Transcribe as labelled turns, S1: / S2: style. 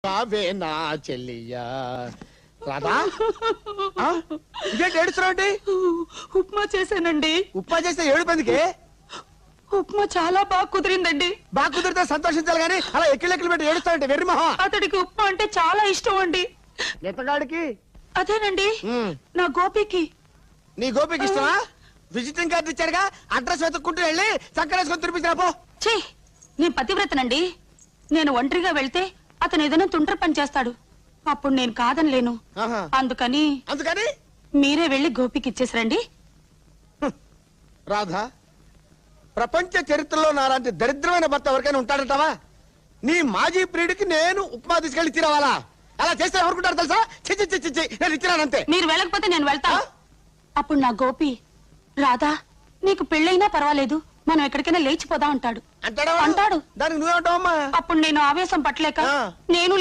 S1: రావే నా చెల్లియా రాధా ఇదేంటి ఏడుస్తున్నావు?
S2: ఉప్మా చేశానండి.
S1: ఉప్మా చేస్తే ఏడు మందికి
S2: ఉప్మా చాలా బాగా కుదిరిందండి.
S1: బాగా కుదిరితే సంతోషించాలి గానీ అలా ఎక్కిళ్ళు పెట్టి ఏడుస్తావంటే వెర్రి మొహం.
S2: అతడికి ఉప్మా అంటే చాలా ఇష్టం అండి.
S1: ఎత్తగాడికి
S2: అదేనండి నా గోపికి.
S1: నీ గోపికి ఇష్టమా? విజిటింగ్ కార్డు ఇచ్చాడుగా, అడ్రస్ వెతుక్కుంటూ వెళ్ళి చక్కరేసుకొని తినిపించిరా పో.
S2: ఛీ, నేను పతివ్రతనండి. నేను ఒంటరిగా వెళ్తే అతను ఏదైనా తుండ్ర పని చేస్తాడు. అప్పుడు నేను కాదనిలేను. అందుకని మీరే వెళ్లి గోపికి ఇచ్చేసరండి.
S1: రాధా, ప్రపంచ చరిత్రలో నాలాంటి దరిద్రమైన భర్త ఎవరికైనా ఉంటాడంటావా? నీ మాజీ ప్రియుడికి నేను ఉప్మా తీసుకెళ్లి ఇచ్చిరావాలా? అలా చేస్తే ఎవరుకుంటారు తెలుసా? చిచ్చి నేను ఇచ్చిరానంతే.
S2: మీరు వెళ్ళకపోతే నేను వెళ్తా. అప్పుడు నా గోపి, రాధా నీకు పెళ్ళైనా పర్వాలేదు, మనం ఎక్కడికైనా లేచిపోదాం అంటాడు.
S1: అంటాడు.
S2: అంటాడు.
S1: దానికి నువ్వేమంటావమ్మా?
S2: అప్పుడు నేను ఆవేశం పట్టలేక నేను